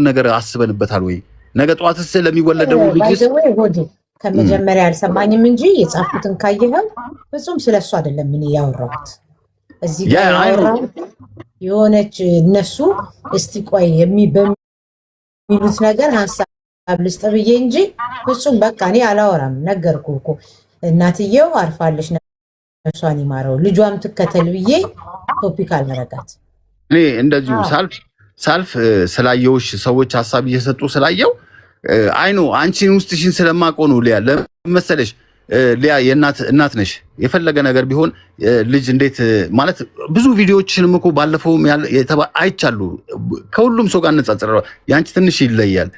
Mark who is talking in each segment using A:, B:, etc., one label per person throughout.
A: ነገር አስበንበታል ወይ? ነገ ጧትስ ለሚወለደው ልጅ
B: ወዲ ከመጀመሪያ አልሰማኝም እንጂ የጻፍኩትን ካየኸው ፍጹም ስለሱ አይደለም ምን ያወራሁት እዚህ ጋር ያወራው የሆነች እነሱ እስቲ ቆይ በሚሉት ነገር ሐሳብ ልስጥ ብዬ እንጂ ፍጹም በቃ እኔ አላወራም። ነገርኩህ እኮ እናትየው አርፋለች ነፍሷን ይማረው ልጇም ትከተል ብዬ ቶፒክ አላረጋት።
A: እኔ እንደዚሁ ሳልፍ ስላየውሽ ሰዎች ሐሳብ እየሰጡ ስላየው አይኑ አንቺን ውስጥሽን ስለማቆኑ ሊያ ለመሰለሽ ሊያ እናት ነሽ። የፈለገ ነገር ቢሆን ልጅ እንዴት ማለት ብዙ ቪዲዮዎችንም እኮ ባለፈው አይቻሉ ከሁሉም ሰው ጋር እንጻጽረው ያንቺ ትንሽ ይለያል።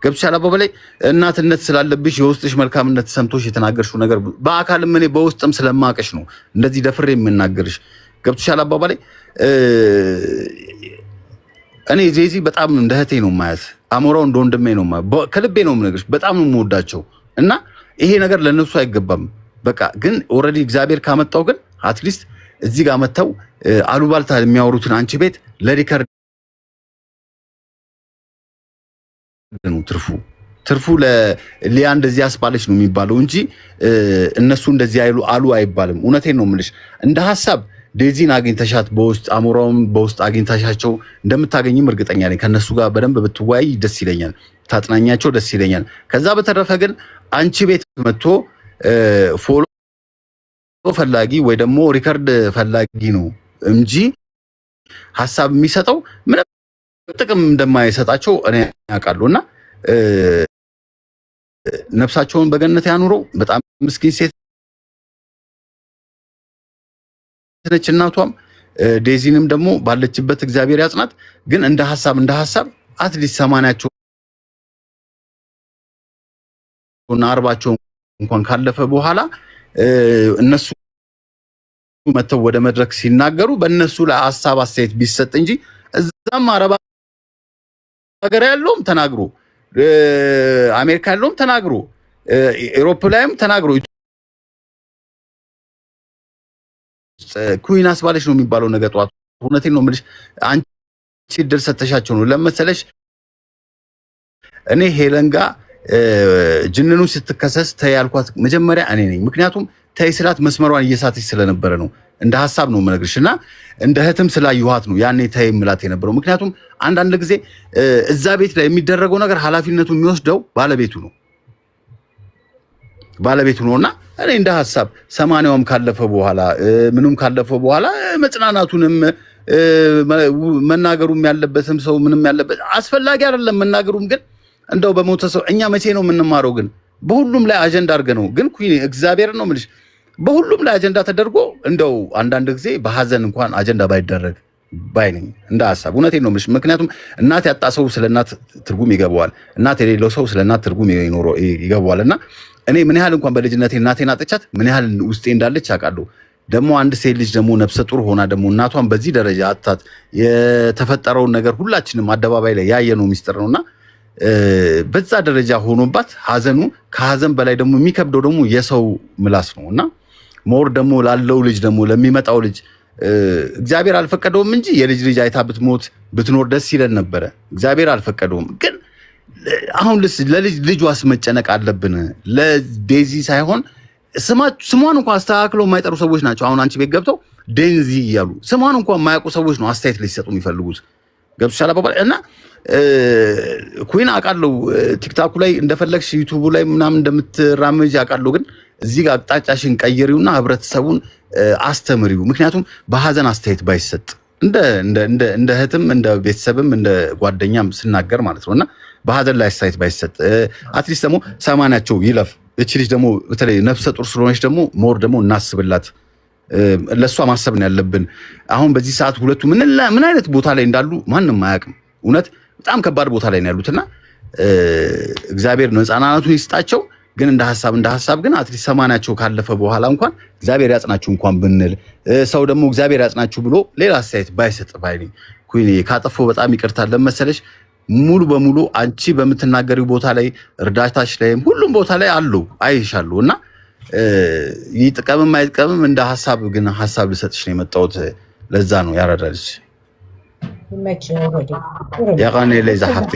A: ገብቻላ በበላይ እናትነት ስላለብሽ የውስጥሽ መልካምነት ሰምቶሽ የተናገርሽው ነገር በአካልም እኔ በውስጥም ስለማቀሽ ነው እንደዚህ ደፍሬ የምናገርሽ። ገብቻላ በበላይ እኔ ጄዚ በጣም እንደ እህቴ ነው ማያት አሞራው እንደ ወንድሜ ነው ከልቤ ነው የምነግርሽ። በጣም ነው የምወዳቸው እና ይሄ ነገር ለነሱ አይገባም። በቃ ግን ኦሬዲ እግዚአብሔር ካመጣው ግን አትሊስት እዚህ ጋር መተው አሉባልታ የሚያወሩትን አንቺ ቤት ለሪከርድ ነው ትርፉ ለሊያ እንደዚህ አስባለች ነው የሚባለው እንጂ እነሱ እንደዚህ አሉ አይባልም። እውነቴን ነው የምልሽ። እንደ ሐሳብ ዴዚን አግኝተሻት በውስጥ አሞራውም በውስጥ አግኝተሻቸው እንደምታገኝም እርግጠኛ ነኝ። ከነሱ ጋር በደንብ ብትወያይ ደስ ይለኛል፣ ታጥናኛቸው ደስ ይለኛል። ከዛ በተረፈ ግን አንቺ ቤት መጥቶ ፎሎ ፈላጊ ወይ ደግሞ ሪከርድ ፈላጊ ነው እንጂ ሐሳብ የሚሰጠው ምንም ጥቅም እንደማይሰጣቸው እኔ ያውቃለሁና ነፍሳቸውን በገነት ያኑረው። በጣም ምስኪን ሴት ነች እናቷም። ዴዚንም ደግሞ ባለችበት እግዚአብሔር ያጽናት። ግን እንደ ሐሳብ አትሊስት 80ቸው እና 40ቸው እንኳን ካለፈ በኋላ እነሱ መተው ወደ መድረክ ሲናገሩ በእነሱ ላይ ሐሳብ አስተያየት ቢሰጥ እንጂ እዛም አረባ ሀገር ያለውም ተናግሮ አሜሪካ ያለውም ተናግሮ ኤሮፕ ላይም ተናግሮ ኩዊን አስባለች ነው የሚባለው ነገር ጧት። እውነቴን ነው የምልሽ። አንቺ ድል ሰተሻቸው ነው ለመሰለሽ። እኔ ሄለን ጋር ጅንኑ ስትከሰስ ተይ ያልኳት መጀመሪያ እኔ ነኝ። ምክንያቱም ተይ ስላት መስመሯን እየሳተች ስለነበረ ነው። እንደ ሐሳብ ነው የምነግርሽና እንደ እህትም ስላየኋት ነው ያኔ ተይ ምላት የነበረው። ምክንያቱም አንዳንድ ጊዜ እዛ ቤት ላይ የሚደረገው ነገር ኃላፊነቱን የሚወስደው ባለቤቱ ነውና እኔ እንደ ሐሳብ 80ም ካለፈ በኋላ ምንም ካለፈ በኋላ መጽናናቱንም መናገሩም ያለበትም ሰው ምንም ያለበት አስፈላጊ አይደለም። መናገሩም ግን እንደው በሞተ ሰው እኛ መቼ ነው የምንማረው? ግን በሁሉም ላይ አጀንዳ አድርገነው ግን እግዚአብሔር ነው የምልሽ በሁሉም ላይ አጀንዳ ተደርጎ እንደው አንዳንድ ጊዜ በሐዘን እንኳን አጀንዳ ባይደረግ ባይነኝ እንደ ሐሳብ። እውነቴን ነው የምልሽ። ምክንያቱም እናት ያጣ ሰው ስለ እናት ትርጉም ይገባዋል፣ እናት የሌለው ሰው ስለ እናት ትርጉም ይገባዋልና እኔ ምን ያህል እንኳን በልጅነቴ እናቴን አጥቻት ምን ያህል ውስጤ እንዳለች አውቃለሁ። ደግሞ አንድ ሴት ልጅ ደግሞ ነፍሰ ጡር ሆና ደግሞ እናቷን በዚህ ደረጃ አጣት የተፈጠረውን ነገር ሁላችንም አደባባይ ላይ ያየነው ሚስጥር ነውና በዛ ደረጃ ሆኖባት ሐዘኑ ከሐዘን በላይ ደግሞ የሚከብደው ደግሞ የሰው ምላስ ነውና ሞር ደግሞ ላለው ልጅ ደግሞ ለሚመጣው ልጅ እግዚአብሔር አልፈቀደውም እንጂ የልጅ አይታ ብትሞት ብትኖር ደስ ይለን ነበረ። እግዚአብሔር አልፈቀደውም። ግን አሁን ልጇስ መጨነቅ አለብን። ለዴዚ ሳይሆን ስሟን እንኳን አስተካክለው የማይጠሩ ሰዎች ናቸው። አሁን አንቺ ቤት ገብተው ዴዚ እያሉ ስሟን እንኳን የማያውቁ ሰዎች ነው አስተያየት ሊሰጡ የሚፈልጉት። ገብቶሻል አባባል እና ኩዊን አውቃለሁ ቲክታኩ ላይ እንደፈለግሽ ዩቲዩቡ ላይ ምናምን እንደምትራመጂ አውቃለሁ። ግን እዚህ ጋር አቅጣጫሽን ቀይሪውና ህብረተሰቡን አስተምሪው። ምክንያቱም በሐዘን አስተያየት ባይሰጥ እንደ እህትም እንደ ቤተሰብም እንደ ጓደኛም ስናገር ማለት ነውና በሐዘን ላይ አስተያየት ባይሰጥ አትሊስት ደግሞ 80ቸው ይለፍ። እቺ ልጅ ደግሞ በተለይ ነፍሰ ጡር ስለሆነች ደግሞ ሞር ደግሞ እናስብላት። ለሷ ማሰብ ነው ያለብን። አሁን በዚህ ሰዓት ሁለቱ ምን አይነት ቦታ ላይ እንዳሉ ማንም አያውቅም። እውነት በጣም ከባድ ቦታ ላይ ነው ያሉትና እግዚአብሔር ነፃናቱን ይስጣቸው። ግን እንደ ሐሳብ ግን አትሊስት 80ቸው ካለፈ በኋላ እንኳን እግዚአብሔር ያጽናችሁ እንኳን ብንል ሰው ደግሞ እግዚአብሔር ያጽናችሁ ብሎ ሌላ አስተያየት ባይሰጥ ባይልኝ። ኩዊን ካጠፋው በጣም ይቅርታ ለመሰለሽ ሙሉ በሙሉ አንቺ በምትናገሪው ቦታ ላይ እርዳታሽ ላይም ሁሉም ቦታ ላይ አሉ አይሻለሁ እና ይጥቀምም አይጥቀምም እንደ ሐሳብ ግን ሐሳብ ልሰጥሽ ነው የመጣሁት። ለዛ ነው ያረዳልሽ ያቃኔ ላይ ዘሐፍቴ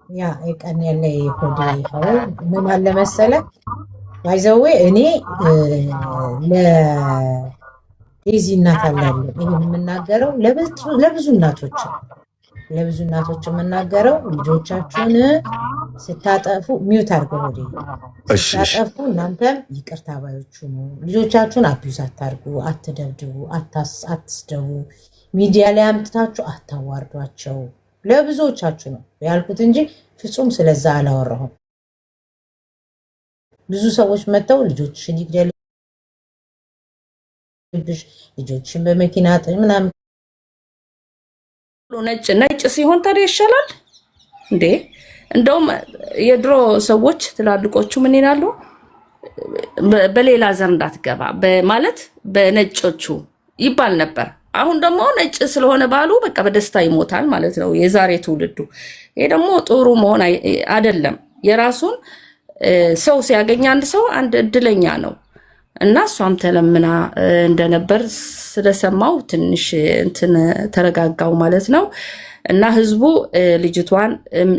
B: ያ የቀን ያለ የሆዴ ሀው ምን አለ መሰለ ባይዘዌ እኔ ለዴዚ እናት አላለ ይሄን የምናገረው ለብዙ እናቶች የምናገረው ልጆቻችሁን ስታጠፉ ሚውት አድርገው ወደ ስታጠፉ እናንተም ይቅርታ ባዮቹ ነው። ልጆቻችሁን አቢዩዝ አታርጉ፣ አትደብድቡ፣ አትስደቡ፣ ሚዲያ ላይ አምጥታችሁ አታዋርዷቸው። ለብዙዎቻችሁ ነው ያልኩት እንጂ ፍጹም ስለዛ አላወራሁም። ብዙ ሰዎች መጥተው ልጆችሽን ይግደልብሽ፣ ልጆችሽን በመኪና ምናምን
C: ነጭ ሲሆን ታዲያ ይሻላል እንዴ? እንደውም የድሮ ሰዎች ትላልቆቹ ምን ይላሉ? በሌላ ዘር እንዳትገባ ማለት በነጮቹ ይባል ነበር። አሁን ደግሞ ነጭ ስለሆነ ባሉ በቃ በደስታ ይሞታል ማለት ነው የዛሬ ትውልዱ። ይሄ ደግሞ ጥሩ መሆን አይደለም። የራሱን ሰው ሲያገኝ አንድ ሰው አንድ እድለኛ ነው። እና እሷም ተለምና እንደነበር ስለሰማው ትንሽ እንትን ተረጋጋው ማለት ነው። እና ህዝቡ ልጅቷን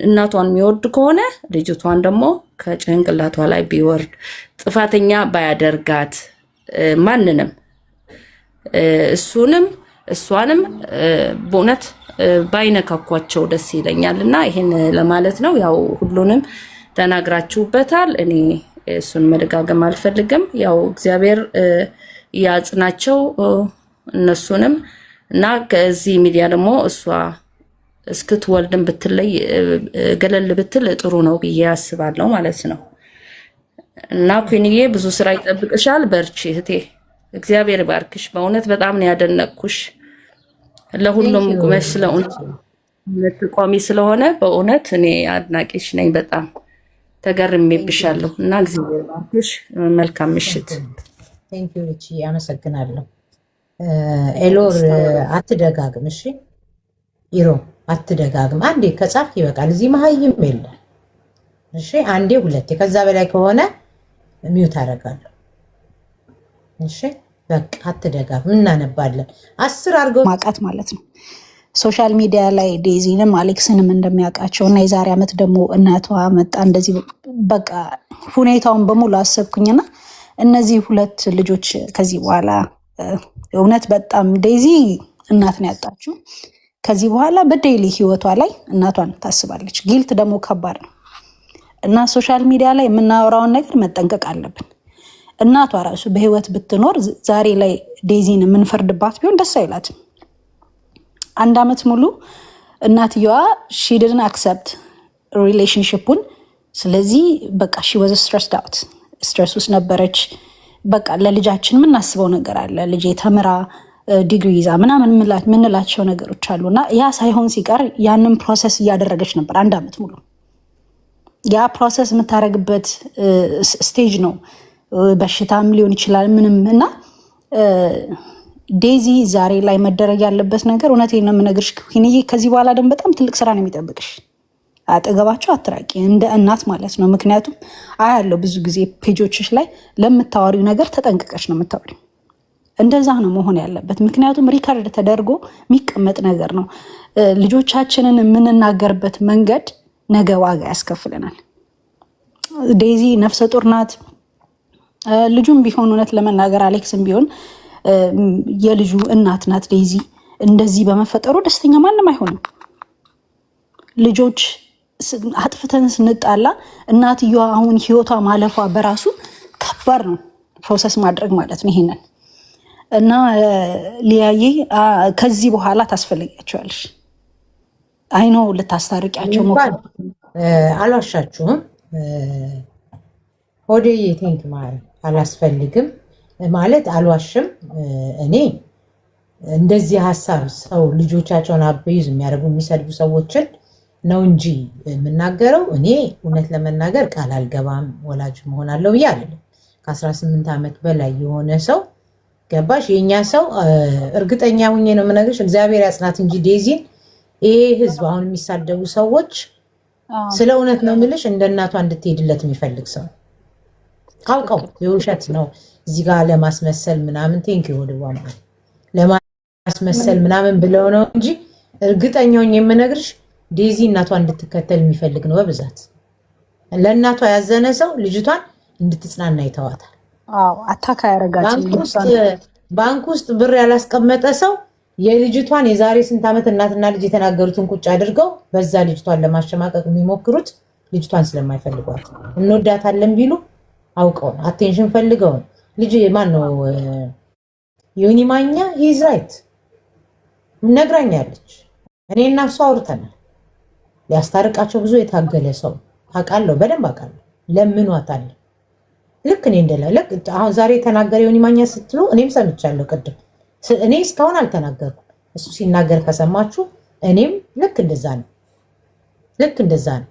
C: እናቷን የሚወድ ከሆነ ልጅቷን ደግሞ ከጭንቅላቷ ላይ ቢወርድ ጥፋተኛ ባያደርጋት ማንንም እሱንም እሷንም በእውነት ባይነካኳቸው ደስ ይለኛል። እና ይሄን ለማለት ነው። ያው ሁሉንም ተናግራችሁበታል። እኔ እሱን መደጋገም አልፈልግም። ያው እግዚአብሔር ያጽናቸው እነሱንም እና ከዚህ ሚዲያ ደግሞ እሷ እስክትወልድም ብትለይ ገለል ብትል ጥሩ ነው ብዬ አስባለሁ ማለት ነው። እና ኩኒዬ ብዙ ስራ ይጠብቅሻል። በርቺ እህቴ፣ እግዚአብሔር ባርክሽ። በእውነት በጣም ነው ያደነቅኩሽ። ለሁሉም ቁመሽ ስለእውነት ቆሚ ስለሆነ በእውነት እኔ አድናቂሽ ነኝ። በጣም ተገርሜብሻለሁ እና እግዚአብሔር ባርክሽ። መልካም ምሽት።
B: ቴንኪው እቺ አመሰግናለሁ። ኤሎር አትደጋግም፣ እሺ ኢሮ አትደጋግም። አንዴ ከጻፍክ ይበቃል። እዚህ መሀይም የለም። እሺ አንዴ ሁለቴ፣ ከዛ በላይ ከሆነ ሚውት አደርጋለሁ። እሺ በቃ አትደጋግም። እናነባለን 10 አድርገው
D: ማቃት ማለት ነው። ሶሻል ሚዲያ ላይ ዴዚንም አሌክስንም እንደሚያውቃቸው እና የዛሬ ዓመት ደግሞ እናቷ መጣ እንደዚህ በቃ ሁኔታውን በሙሉ አሰብኩኝና እነዚህ ሁለት ልጆች ከዚህ በኋላ እውነት በጣም ዴዚ እናት ነው ያጣችው። ከዚህ በኋላ በዴይሊ ህይወቷ ላይ እናቷን ታስባለች። ጊልት ደግሞ ከባድ ነው እና ሶሻል ሚዲያ ላይ የምናወራውን ነገር መጠንቀቅ አለብን። እናቷ ራሱ በህይወት ብትኖር ዛሬ ላይ ዴዚን የምንፈርድባት ቢሆን ደስ አይላትም። 1 ዓመት ሙሉ እናትየዋ she didn't accept ሪሌሽንሽፑን። ስለዚህ በቃ she was stressed out ስትረስ ውስጥ ነበረች። በቃ ለልጃችን የምናስበው ነገር አለ። ልጄ ተምራ ዲግሪ ይዛ ምናምን ምንላቸው ነገሮች አሉና ያ ሳይሆን ሲቀር ያንን ፕሮሰስ እያደረገች ነበር 1 ዓመት ሙሉ። ያ ፕሮሰስ የምታደርግበት ስቴጅ ነው። በሽታም ሊሆን ይችላል ምንም እና ዴዚ ዛሬ ላይ መደረግ ያለበት ነገር እውነቴን ነው የምነግርሽ ኩኒዬ፣ ከዚህ በኋላ ደግሞ በጣም ትልቅ ስራ ነው የሚጠብቅሽ። አጠገባቸው አትራቂ እንደ እናት ማለት ነው። ምክንያቱም አያለው ብዙ ጊዜ ፔጆችሽ ላይ ለምታወሪው ነገር ተጠንቅቀሽ ነው የምታወሪው። እንደዛ ነው መሆን ያለበት። ምክንያቱም ሪካርድ ተደርጎ የሚቀመጥ ነገር ነው። ልጆቻችንን የምንናገርበት መንገድ ነገ ዋጋ ያስከፍለናል። ዴዚ ነፍሰ ጡር ናት። ልጁም ቢሆን እውነት ለመናገር አሌክስም ቢሆን የልጁ እናት ናት ዴዚ። እንደዚህ በመፈጠሩ ደስተኛ ማንም አይሆንም። ልጆች አጥፍተን ስንጣላ እናትየዋ አሁን ህይወቷ ማለፏ በራሱ ከባድ ነው ፕሮሰስ ማድረግ ማለት ነው ይሄንን እና ሊያዬ ከዚህ በኋላ ታስፈልጊያቸዋለሽ። አይኖ ልታስታርቂያቸው ሞክሪ።
B: አልዋሻችሁም። ሆዴ ቴንክ ማለት አላስፈልግም ማለት አልዋሽም። እኔ እንደዚህ ሀሳብ ሰው ልጆቻቸውን አበይዝ የሚያደርጉ የሚሰድቡ ሰዎችን ነው እንጂ የምናገረው እኔ እውነት ለመናገር ቃል አልገባም። ወላጅ መሆን አለው ብዬ አይደለም። ከ18 ዓመት በላይ የሆነ ሰው ገባሽ? የኛ ሰው እርግጠኛ ሁኜ ነው የምነግርሽ፣ እግዚአብሔር ያጽናት እንጂ ዴዚን ይሄ ህዝብ አሁን የሚሳደቡ ሰዎች ስለ እውነት ነው የምልሽ እንደ እናቷ እንድትሄድለት የሚፈልግ ሰው አውቀው የውሸት ነው እዚህ ጋር ለማስመሰል ምናምን ቴንክ ይወድዋ ማለት ለማስመሰል ምናምን ብለው ነው እንጂ እርግጠኛውን የምነግርሽ ዴዚ እናቷን እንድትከተል የሚፈልግ ነው በብዛት። ለእናቷ ያዘነ ሰው ልጅቷን እንድትጽናና ይተዋታል።
D: አታካ ያረጋት።
B: ባንክ ውስጥ ብር ያላስቀመጠ ሰው የልጅቷን የዛሬ ስንት ዓመት እናትና ልጅ የተናገሩትን ቁጭ አድርገው በዛ ልጅቷን ለማሸማቀቅ የሚሞክሩት ልጅቷን ስለማይፈልጓት እንወዳታለን ቢሉ አውቀው አቴንሽን ፈልገው ልጅ ማን ነው ዮኒ ማኛ ሂዝ ራይት ነግራኛለች። እኔ እና እሱ አውርተናል። ሊያስታርቃቸው ብዙ የታገለ ሰው አውቃለሁ፣ በደንብ አውቃለሁ። ለምኗታል። ልክ እኔ እንደለለቅ አሁን ዛሬ የተናገረ ዮኒ ማኛ ስትሉ እኔም ሰምቻለሁ ቅድም። እኔ እስካሁን አልተናገርኩም። እሱ ሲናገር ከሰማችሁ እኔም ልክ እንደዛ ነው።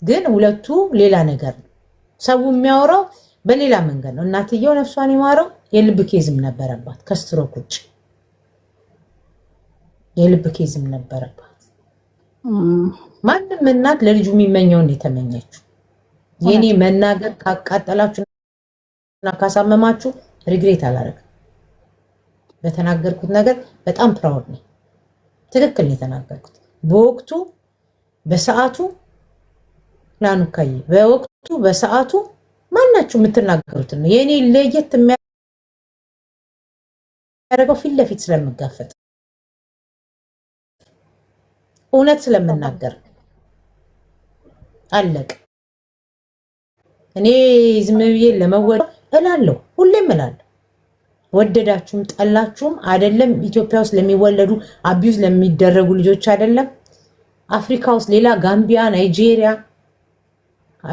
B: ግን ሁለቱ ሌላ ነገር ነው። ሰው የሚያወራው በሌላ መንገድ ነው። እናትየው ነፍሷን ይማረው የልብ ኬዝም ነበረባት፣ ከስትሮክ ውጭ የልብ ኬዝም ነበረባት። ማንም እናት ለልጁ የሚመኘውን የተመኘችው። የኔ መናገር ካቃጠላችሁና ካሳመማችሁ ሪግሬት አላደርግም። በተናገርኩት ነገር በጣም ፕራውድ ነኝ። ትክክል ነው የተናገርኩት በወቅቱ በሰዓቱ። ላኑካይ በወቅቱ በሰዓቱ ማናችሁ የምትናገሩት ነው። የኔ ለየት የሚያደርገው ፊት ለፊት ስለምጋፈጥ እውነት ስለምናገር አለቅ። እኔ ዝም ብዬ ለመወደድ እላለሁ፣ ሁሌም እላለሁ። ወደዳችሁም ጠላችሁም አይደለም ኢትዮጵያ ውስጥ ለሚወለዱ አቢዩዝ ለሚደረጉ ልጆች አይደለም አፍሪካ ውስጥ ሌላ ጋምቢያ፣ ናይጄሪያ፣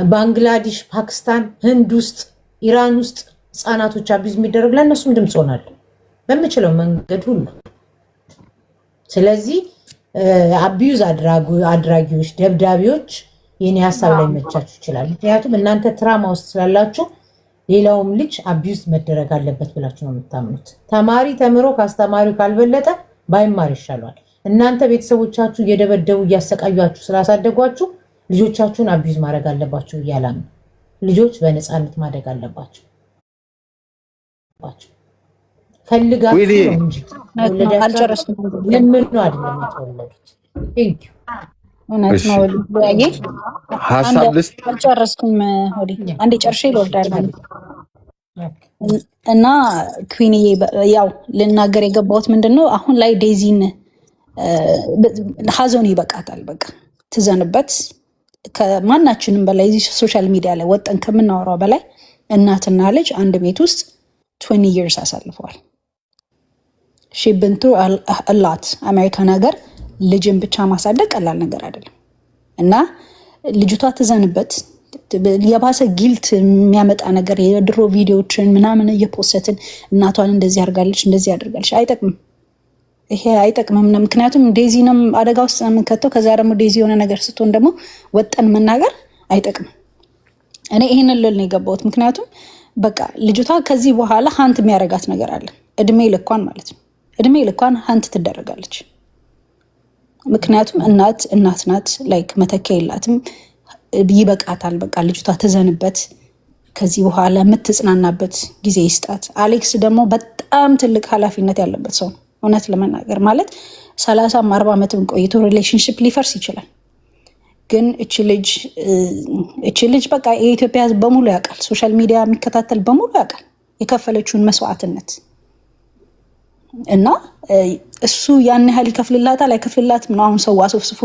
B: ባንግላዴሽ፣ ፓኪስታን፣ ህንድ ውስጥ፣ ኢራን ውስጥ ህፃናቶች አቢዩዝ የሚደረጉ ለእነሱም ድምፅ ሆናለሁ በምችለው መንገድ ሁሉ። ስለዚህ አቢዩዝ አድራጊዎች፣ ደብዳቤዎች የኔ ሀሳብ ላይ መቻችሁ ይችላል። ምክንያቱም እናንተ ትራማ ውስጥ ስላላችሁ ሌላውም ልጅ አቢዩዝ መደረግ አለበት ብላችሁ ነው የምታምኑት። ተማሪ ተምሮ ካስተማሪው ካልበለጠ ባይማር ይሻላል። እናንተ ቤተሰቦቻችሁ እየደበደቡ እያሰቃያችሁ ስላሳደጓችሁ ልጆቻችሁን አቢዩዝ ማድረግ አለባችሁ እያላም ልጆች በነፃነት ማደግ አለባቸው። ፈልጋችሁ ነው እንጂ
D: አልጨረስኩም።
B: ለምን ነው አይደለም የተወለዱት? ቴንክ ዩ
D: እውነት ነው። ወልዬ
A: ሀሳብ ልስጥ።
D: አልጨረስኩም። ሆዲ አንዴ ጨርሼ ልወርዳል እና ኩዊንዬ ያው ልናገር የገባሁት ምንድነው አሁን ላይ ዴዚን ሀዘኑ ይበቃታል። በቃ ትዘንበት። ከማናችንም በላይ እዚህ ሶሻል ሚዲያ ላይ ወጠን ከምናወራው በላይ እናትና ልጅ አንድ ቤት ውስጥ 20 years አሳልፈዋል። ሺብንቱ አላት አሜሪካን ሀገር ልጅን ብቻ ማሳደግ ቀላል ነገር አይደለም እና ልጅቷ ትዘንበት። የባሰ ጊልት የሚያመጣ ነገር የድሮ ቪዲዮዎችን ምናምን እየፖስትን እናቷን እንደዚህ አድርጋለች እንደዚህ አድርጋለች አይጠቅምም። ይሄ አይጠቅምም። ምክንያቱም ዴዚንም አደጋ ውስጥ ነው የምንከተው። ከዛ ደግሞ ዴዚ የሆነ ነገር ስትሆን ደግሞ ወጠን መናገር አይጠቅምም። እኔ ይሄንን ልል ነው የገባሁት። ምክንያቱም በቃ ልጅቷ ከዚህ በኋላ ሀንት የሚያደርጋት ነገር አለ። እድሜ ልኳን ማለት ነው። እድሜ ልኳን ሀንት ትደረጋለች። ምክንያቱም እናት ናት። ላይክ መተኪያ የላትም። ይበቃታል። በቃ ልጅቷ ትዘንበት። ከዚህ በኋላ የምትጽናናበት ጊዜ ይስጣት። አሌክስ ደግሞ በጣም ትልቅ ኃላፊነት ያለበት ሰው ነው። እውነት ለመናገር ማለት 30-40 ዓመትም ቆይቶ ሪሌሽንሽፕ ሊፈርስ ይችላል። ግን እቺ ልጅ በቃ የኢትዮጵያ ሕዝብ በሙሉ ያውቃል። ሶሻል ሚዲያ የሚከታተል በሙሉ ያውቃል የከፈለችውን መስዋዕትነት እና እሱ ያን ያህል ይከፍልላታል አይከፍልላትም ነው አሁን ሰው አሶፍስፎ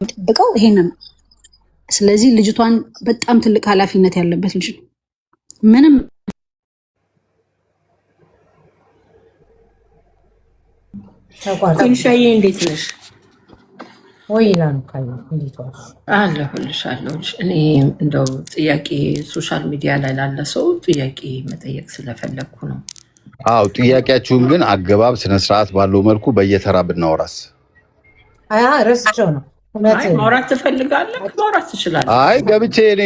D: የሚጠብቀው ይሄንን ነው። ስለዚህ ልጅቷን በጣም ትልቅ ኃላፊነት ያለበት ልጅ ነው። ምንም
E: ኩንሻዬ እንዴት ነሽ?
B: ወይ ላኑካይ እንዴት ዋልሽ?
E: አለሁልሽ። እኔ እንደው ጥያቄ ሶሻል ሚዲያ ላይ ላለ ሰው ጥያቄ መጠየቅ ስለፈለግኩ ነው።
A: አዎ ጥያቄያችሁን ግን አገባብ ስነስርዓት ባለው መልኩ በየተራ ብናወራስ?
B: ረስቸው ነው
E: ማውራት ትፈልጋለህ? ማውራት ትችላለህ።
A: አይ ገብቼ እኔ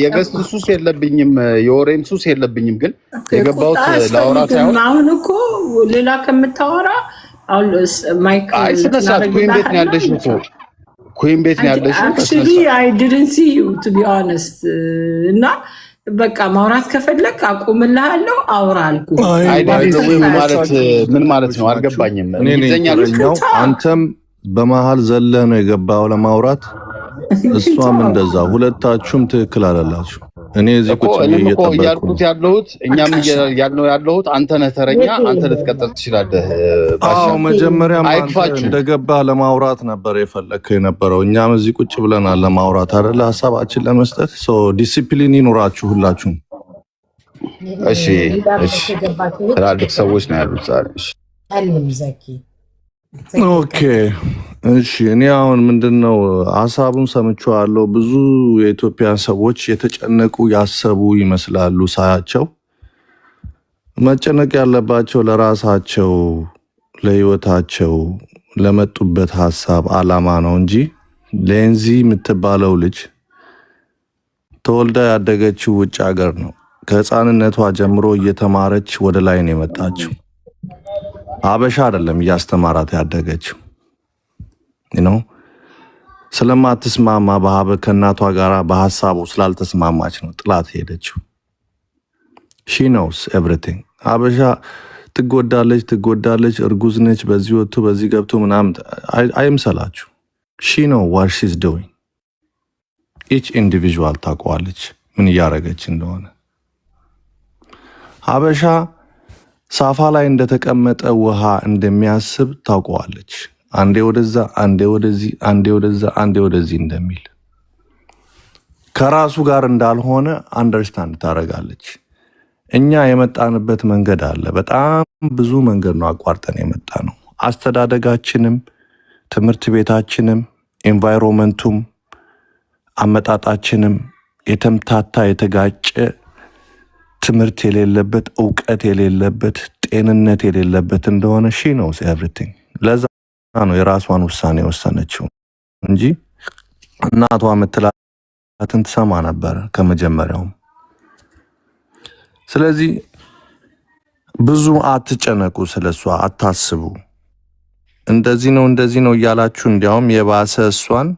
A: የገስት ሱስ የለብኝም፣ የወሬም ሱስ የለብኝም። ግን የገባሁት ላወራ ሳይሆን
E: አሁን እኮ ሌላ ከምታወራ አሁን ማይክ
A: አይ ስነስርዓት ኩዊን ቤት ነው ያለሽው እኮ ኩዊን ቤት ነው ያለሽው።
E: actually I didn't see you to be honest እና በቃ ማውራት ከፈለክ አቁምልሃለሁ፣ አውራ አልኩ።
A: ምን ማለት ነው አልገባኝም።
F: አንተም በመሃል ዘለህ ነው የገባው ለማውራት፣ እሷም እንደዛ። ሁለታችሁም ትክክል አይደላችሁ። እኔ እዚህ ቁጭ
A: እያልኩት ያለሁት እኛም ያልነው ያለሁት አንተ ነህ ተረኛ፣ አንተ ልትቀጥል ትችላለህ።
F: አዎ መጀመሪያም እንደገባህ ለማውራት ነበር የፈለግከው የነበረው። እኛም እዚህ ቁጭ ብለናል ለማውራት አይደለ፣ ሀሳባችን ለመስጠት። ዲሲፕሊን ይኑራችሁ ሁላችሁም።
A: እሺ ትላልቅ ሰዎች ነው ያሉት ዛሬ።
F: ኦኬ እሺ። እኔ አሁን ምንድነው ሀሳቡን ሰምቼዋለሁ። ብዙ የኢትዮጵያ ሰዎች የተጨነቁ ያሰቡ ይመስላሉ ሳያቸው። መጨነቅ ያለባቸው ለራሳቸው፣ ለህይወታቸው፣ ለመጡበት ሀሳብ አላማ ነው እንጂ ሌንዚ የምትባለው ልጅ ተወልዳ ያደገችው ውጭ ሀገር ነው። ከህፃንነቷ ጀምሮ እየተማረች ወደ ላይ ነው የመጣችው። አበሻ አይደለም እያስተማራት ያደገችው ነው። ስለማትስማማ ከእናቷ ጋር በሀሳቡ ስላልተስማማች ነው ጥላት ሄደችው። ሺ ኖውስ ኤቭሪቲንግ። አበሻ ትጎዳለች፣ እርጉዝ ነች፣ በዚህ ወጥቶ በዚህ ገብቶ ምናምን አይምሰላችሁ። ሺ ኖው ዋት ሺዝ ዶዊንግ። ኢች ኢንዲቪዥዋል ታውቀዋለች ምን እያደረገች እንደሆነ። አበሻ ሳፋ ላይ እንደተቀመጠ ውሃ እንደሚያስብ ታውቀዋለች። አንዴ ወደዛ፣ አንዴ ወደዚህ፣ አንዴ ወደዛ፣ አንዴ ወደዚህ እንደሚል ከራሱ ጋር እንዳልሆነ አንደርስታንድ ታደርጋለች። እኛ የመጣንበት መንገድ አለ። በጣም ብዙ መንገድ ነው አቋርጠን የመጣ ነው። አስተዳደጋችንም፣ ትምህርት ቤታችንም፣ ኤንቫይሮንመንቱም፣ አመጣጣችንም የተምታታ የተጋጨ ትምህርት የሌለበት እውቀት የሌለበት ጤንነት የሌለበት እንደሆነ ሺ ኖውስ ኤቭሪቲንግ። ለዛ ነው የራሷን ውሳኔ የወሰነችው እንጂ እናቷ ምትላትን ትሰማ ነበረ ከመጀመሪያውም። ስለዚህ ብዙ አትጨነቁ፣ ስለሷ አታስቡ። እንደዚህ ነው እያላችሁ እንዲያውም የባሰ እሷን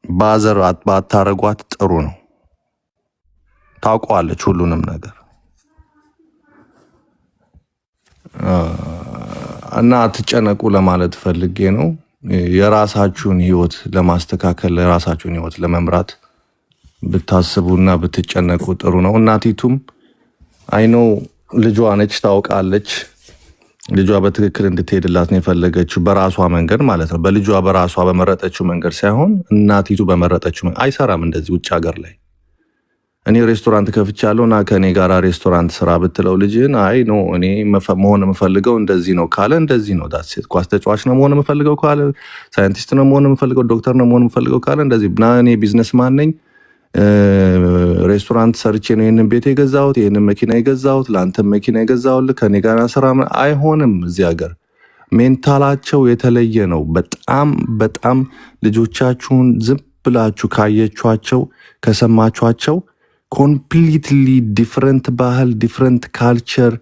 F: ባዘር ባታረጓት ጥሩ ነው። ታውቀዋለች ሁሉንም ነገር እና አትጨነቁ ለማለት ፈልጌ ነው። የራሳችሁን ህይወት ለማስተካከል፣ የራሳችሁን ህይወት ለመምራት ብታስቡና ብትጨነቁ ጥሩ ነው። እናቲቱም አይኖ ልጇ ነች፣ ታውቃለች። ልጇ በትክክል እንድትሄድላት ነው የፈለገችው፣ በራሷ መንገድ ማለት ነው። በልጇ በራሷ በመረጠችው መንገድ ሳይሆን እናቲቱ በመረጠችው። አይሰራም እንደዚህ ውጭ ሀገር ላይ። እኔ ሬስቶራንት ከፍቻለሁ እና ከኔ ጋር ሬስቶራንት ስራ ብትለው ልጅን አይ ኖ እኔ መሆን የምፈልገው እንደዚህ ነው ካለ እንደዚህ ነው። ዳሴት ኳስ ተጫዋች ነው መሆን የምፈልገው ካለ፣ ሳይንቲስት ነው መሆን የምፈልገው፣ ዶክተር ነው መሆን የምፈልገው ካለ እንደዚህ ና እኔ ቢዝነስማን ነኝ፣ ሬስቶራንት ሰርቼ ነው ይህንን ቤት የገዛሁት፣ ይህንን መኪና የገዛሁት፣ ለአንተም መኪና የገዛሁልህ፣ ከኔ ጋር ስራ። አይሆንም። እዚህ ሀገር ሜንታላቸው የተለየ ነው። በጣም ልጆቻችሁን ዝም ብላችሁ ካየቿቸው ከሰማቿቸው ኮምፕሊትሊ ዲፍረንት ባህል፣ ዲፍረንት ካልቸር፣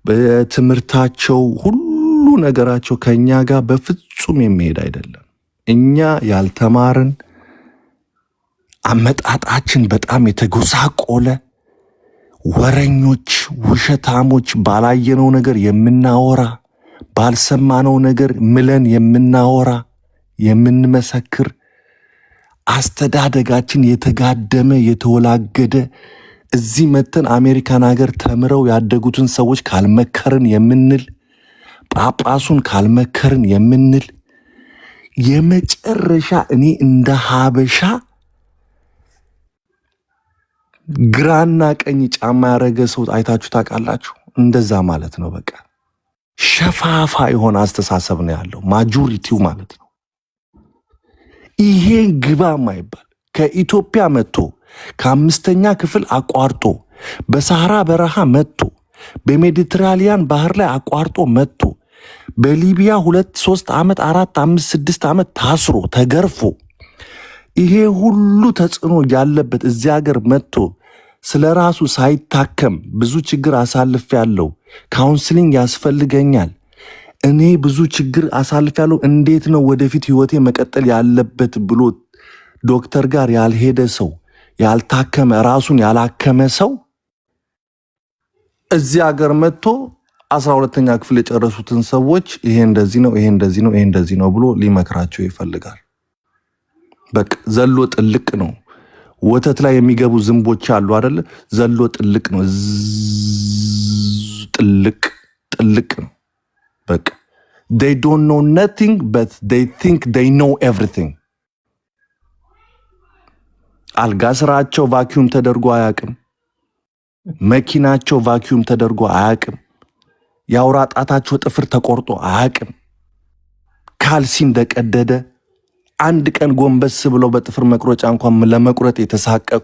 F: በትምህርታቸው ሁሉ ነገራቸው ከኛ ጋር በፍጹም የሚሄድ አይደለም። እኛ ያልተማርን አመጣጣችን በጣም የተጎሳቆለ ወረኞች፣ ውሸታሞች፣ ባላየነው ነገር የምናወራ፣ ባልሰማነው ነገር ምለን የምናወራ የምንመሰክር፣ አስተዳደጋችን የተጋደመ የተወላገደ፣ እዚህ መተን አሜሪካን ሀገር ተምረው ያደጉትን ሰዎች ካልመከርን የምንል፣ ጳጳሱን ካልመከርን የምንል የመጨረሻ እኔ እንደ ሀበሻ ግራና ቀኝ ጫማ ያረገ ሰው አይታችሁ ታውቃላችሁ? እንደዛ ማለት ነው። በቃ ሸፋፋ የሆነ አስተሳሰብ ነው ያለው ማጆሪቲው ማለት ነው። ይሄ ግባ ማይባል ከኢትዮጵያ መጥቶ ከ5ኛ ክፍል አቋርጦ በሳህራ በረሃ መጥቶ በሜዲትራሊያን ባህር ላይ አቋርጦ መጥቶ በሊቢያ 2 3 ዓመት 4 5 6 ዓመት ታስሮ ተገርፎ ይሄ ሁሉ ተጽዕኖ ያለበት እዚህ ሀገር መጥቶ ስለ ራሱ ሳይታከም ብዙ ችግር አሳልፍ ያለው ካውንስሊንግ ያስፈልገኛል፣ እኔ ብዙ ችግር አሳልፍ ያለው እንዴት ነው ወደፊት ህይወቴ መቀጠል ያለበት ብሎ ዶክተር ጋር ያልሄደ ሰው ያልታከመ ራሱን ያላከመ ሰው እዚህ ሀገር መጥቶ 12ኛ ክፍል የጨረሱትን ሰዎች ይሄ እንደዚህ ነው ይሄ እንደዚህ ነው ይሄ እንደዚህ ነው ብሎ ሊመክራቸው ይፈልጋል። በቃ ዘሎ ጥልቅ ነው። ወተት ላይ የሚገቡ ዝንቦች አሉ አይደል? ዘሎ ጥልቅ ነው። ጥልቅ ነው። በቃ they don't know nothing but they think they know everything። አልጋ ስራቸው ቫኪዩም ተደርጎ አያቅም። መኪናቸው ቫኪዩም ተደርጎ አያቅም። የአውራ ጣታቸው ጥፍር ተቆርጦ አያቅም። ካልሲ እንደቀደደ አንድ ቀን ጎንበስ ብለው በጥፍር መቁረጫ እንኳን ለመቁረጥ የተሳቀቁ